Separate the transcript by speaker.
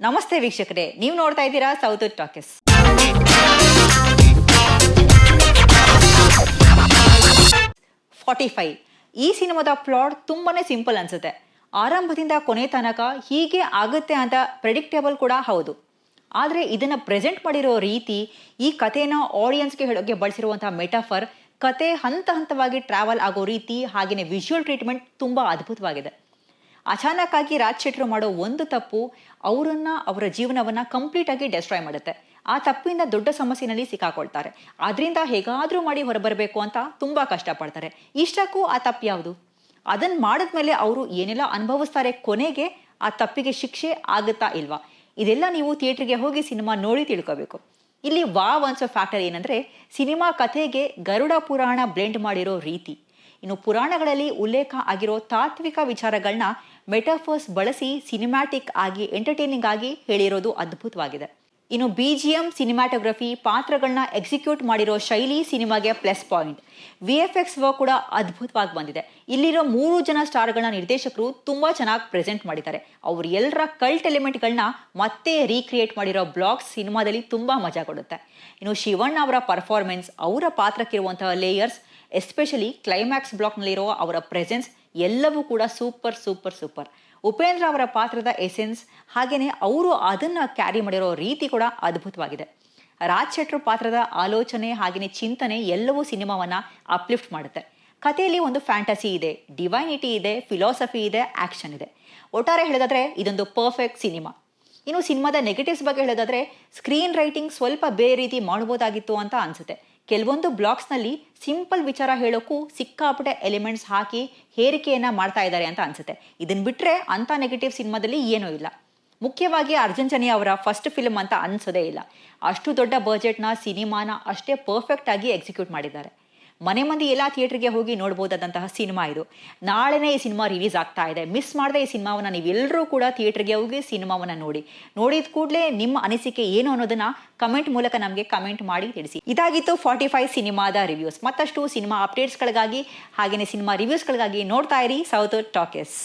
Speaker 1: ನಮಸ್ತೆ ವೀಕ್ಷಕರೇ, ನೀವು ನೋಡ್ತಾ ಇದ್ದೀರಾ ಸೌತ್ ಟಾಕೀಸ್. ಈ ಸಿನಿಮಾದ ಪ್ಲಾಟ್ ತುಂಬಾನೇ ಸಿಂಪಲ್ ಅನ್ಸುತ್ತೆ. ಆರಂಭದಿಂದ ಕೊನೆ ತನಕ ಹೀಗೆ ಆಗುತ್ತೆ ಅಂತ ಪ್ರೆಡಿಕ್ಟೇಬಲ್ ಕೂಡ ಹೌದು. ಆದರೆ ಇದನ್ನ ಪ್ರೆಸೆಂಟ್ ಮಾಡಿರೋ ರೀತಿ, ಈ ಕಥೆನ ಆಡಿಯನ್ಸ್ಗೆ ಹೇಳೋಕೆ ಬಳಸಿರುವಂತಹ ಮೆಟಾಫರ್, ಕತೆ ಹಂತ ಹಂತವಾಗಿ ಟ್ರಾವೆಲ್ ಆಗೋ ರೀತಿ, ಹಾಗೆಯೇ ವಿಜುವಲ್ ಟ್ರೀಟ್ಮೆಂಟ್ ತುಂಬಾ ಅದ್ಭುತವಾಗಿದೆ. ಅಚಾನಕ್ ಆಗಿ ರಾಜ್ ಶೆಟ್ರು ಮಾಡೋ ಒಂದು ತಪ್ಪು ಅವರ ಜೀವನವನ್ನ ಕಂಪ್ಲೀಟ್ ಆಗಿ ಡೆಸ್ಟ್ರಾಯ್ ಮಾಡುತ್ತೆ. ಆ ತಪ್ಪಿಂದ ದೊಡ್ಡ ಸಮಸ್ಯೆನಲ್ಲಿ ಸಿಕ್ಕಾಕೊಳ್ತಾರೆ. ಅದರಿಂದ ಹೇಗಾದ್ರೂ ಮಾಡಿ ಹೊರಬರಬೇಕು ಅಂತ ತುಂಬಾ ಕಷ್ಟಪಡ್ತಾರೆ. ಇಷ್ಟಕ್ಕೂ ಆ ತಪ್ಪು ಯಾವುದು? ಅದನ್ನ ಮಾಡಿದ್ಮೇಲೆ ಅವರು ಏನೆಲ್ಲ ಅನುಭವಿಸ್ತಾರೆ, ಕೊನೆಗೆ ಆ ತಪ್ಪಿಗೆ ಶಿಕ್ಷೆ ಆಗುತ್ತಾ ಇಲ್ವಾ? ಇದೆಲ್ಲ ನೀವು ಥಿಯೇಟರ್ಗೆ ಹೋಗಿ ಸಿನಿಮಾ ನೋಡಿ ತಿಳ್ಕೋಬೇಕು. ಇಲ್ಲಿ ವಾವ್ ಅನ್ಸೋ ಫ್ಯಾಕ್ಟರ್ ಏನಂದ್ರೆ, ಸಿನಿಮಾ ಕಥೆಗೆ ಗರುಡ ಪುರಾಣ ಬ್ಲೆಂಡ್ ಮಾಡಿರೋ ರೀತಿ. ಇನ್ನು ಪುರಾಣಗಳಲ್ಲಿ ಉಲ್ಲೇಖ ಆಗಿರೋ ತಾತ್ವಿಕ ವಿಚಾರಗಳನ್ನ ಮೆಟಾಫರ್ಸ್ ಬಳಸಿ ಸಿನಿಮ್ಯಾಟಿಕ್ ಆಗಿ ಎಂಟರ್ಟೈನಿಂಗ್ ಆಗಿ ಹೇಳಿರೋದು ಅದ್ಭುತವಾಗಿದೆ. ಇನ್ನು BGM, ಸಿನಿಮ್ಯಾಟೋಗ್ರಫಿ, ಪಾತ್ರಗಳನ್ನ ಎಕ್ಸಿಕ್ಯೂಟ್ ಮಾಡಿರೋ ಶೈಲಿ ಸಿನಿಮಾಗೆ ಪ್ಲಸ್ ಪಾಯಿಂಟ್. VFX ವರ್ಕ್ ಕೂಡ ಅದ್ಭುತವಾಗಿ ಬಂದಿದೆ. ಇಲ್ಲಿರೋ 3 ಜನ ಸ್ಟಾರ್ಗಳನ್ನ ನಿರ್ದೇಶಕರು ತುಂಬಾ ಚೆನ್ನಾಗಿ ಪ್ರೆಸೆಂಟ್ ಮಾಡಿದ್ದಾರೆ. ಅವ್ರ ಎಲ್ಲರ ಕಲ್ಟ್ ಎಲಿಮೆಂಟ್ಗಳನ್ನ ಮತ್ತೆ ರೀಕ್ರಿಯೇಟ್ ಮಾಡಿರೋ ಬ್ಲಾಗ್ಸ್ ಸಿನಿಮಾದಲ್ಲಿ ತುಂಬಾ ಮಜಾ ಕೊಡುತ್ತೆ. ಇನ್ನು ಶಿವಣ್ಣ ಅವರ ಪರ್ಫಾರ್ಮೆನ್ಸ್, ಅವರ ಪಾತ್ರಕ್ಕಿರುವಂತಹ ಲೇಯರ್ಸ್, ಎಸ್ಪೆಷಲಿ ಕ್ಲೈಮ್ಯಾಕ್ಸ್ ಬ್ಲಾಕ್ನಲ್ಲಿರೋ ಅವರ ಪ್ರೆಸೆನ್ಸ್ ಎಲ್ಲವೂ ಕೂಡ ಸೂಪರ್ ಸೂಪರ್ ಸೂಪರ್. ಉಪೇಂದ್ರ ಅವರ ಪಾತ್ರದ ಎಸೆನ್ಸ್, ಹಾಗೇನೆ ಅವರು ಅದನ್ನ ಕ್ಯಾರಿ ಮಾಡಿರೋ ರೀತಿ ಕೂಡ ಅದ್ಭುತವಾಗಿದೆ. ರಾಜ್ ಶೆಟ್ರು ಪಾತ್ರದ ಆಲೋಚನೆ ಹಾಗೆಯೇ ಚಿಂತನೆ ಎಲ್ಲವೂ ಸಿನಿಮಾವನ್ನ ಅಪ್ಲಿಫ್ಟ್ ಮಾಡುತ್ತೆ. ಕಥೆಯಲ್ಲಿ ಒಂದು ಫ್ಯಾಂಟಸಿ ಇದೆ, ಡಿವೈನಿಟಿ ಇದೆ, ಫಿಲಾಸಫಿ ಇದೆ, ಆಕ್ಷನ್ ಇದೆ. ಒಟ್ಟಾರೆ ಹೇಳೋದಾದ್ರೆ ಇದೊಂದು ಪರ್ಫೆಕ್ಟ್ ಸಿನಿಮಾ. ಇನ್ನು ಸಿನಿಮಾದ ನೆಗೆಟಿವ್ಸ್ ಬಗ್ಗೆ ಹೇಳೋದಾದ್ರೆ, ಸ್ಕ್ರೀನ್ ರೈಟಿಂಗ್ ಸ್ವಲ್ಪ ಬೇರೆ ರೀತಿ ಮಾಡಬಹುದಾಗಿತ್ತು ಅಂತ ಅನ್ಸುತ್ತೆ. ಕೆಲವೊಂದು ಬ್ಲಾಗ್ಸ್ನಲ್ಲಿ ಸಿಂಪಲ್ ವಿಚಾರ ಹೇಳೋಕ್ಕೂ ಸಿಕ್ಕಾಪಟ್ಟೆ ಎಲಿಮೆಂಟ್ಸ್ ಹಾಕಿ ಹೇರಿಕೆಯನ್ನ ಮಾಡ್ತಾ ಇದ್ದಾರೆ ಅಂತ ಅನ್ಸುತ್ತೆ. ಇದನ್ನ ಬಿಟ್ರೆ ಅಂತ ನೆಗೆಟಿವ್ ಸಿನಿಮಾದಲ್ಲಿ ಏನೂ ಇಲ್ಲ. ಮುಖ್ಯವಾಗಿ ಅರ್ಜುನ್ ಜನ್ಯ ಅವರ ಫಸ್ಟ್ ಫಿಲ್ಮ್ ಅಂತ ಅನ್ಸೋದೇ ಇಲ್ಲ. ಅಷ್ಟು ದೊಡ್ಡ ಬಜೆಟ್ನ ಸಿನಿಮಾನ ಅಷ್ಟೇ ಪರ್ಫೆಕ್ಟ್ ಆಗಿ ಎಕ್ಸಿಕ್ಯೂಟ್ ಮಾಡಿದ್ದಾರೆ. ಮನೆ ಮಂದಿ ಎಲ್ಲ ಥಿಯೇಟರ್ಗೆ ಹೋಗಿ ನೋಡ್ಬೋದಾದಂತಹ ಸಿನಿಮಾ ಇದು. ನಾಳೆನೇ ಈ ಸಿನಿಮಾ ರಿಲೀಸ್ ಆಗ್ತಾ ಇದೆ. ಮಿಸ್ ಮಾಡದೆ ಈ ಸಿನಿಮಾವನ್ನ ನೀವೆಲ್ಲರೂ ಕೂಡ ಥಿಯೇಟರ್ಗೆ ಹೋಗಿ ಸಿನಿಮಾವನ್ನ ನೋಡಿದ ಕೂಡಲೇ ನಿಮ್ಮ ಅನಿಸಿಕೆ ಏನು ಅನ್ನೋದನ್ನ ಕಮೆಂಟ್ ಮೂಲಕ ನಮಗೆ ಕಮೆಂಟ್ ಮಾಡಿ ತಿಳಿಸಿ. ಇದಾಗಿತ್ತು 45 ಸಿನಿಮಾದ ರಿವ್ಯೂಸ್. ಮತ್ತಷ್ಟು ಸಿನಿಮಾ ಅಪ್ಡೇಟ್ಸ್ಗಳಿಗಾಗಿ ಹಾಗೆಯೇ ಸಿನಿಮಾ ರಿವ್ಯೂಸ್ಗಳಿಗಾಗಿ ನೋಡ್ತಾ ಇರಿ ಸೌತ್ ಟಾಕೀಸ್.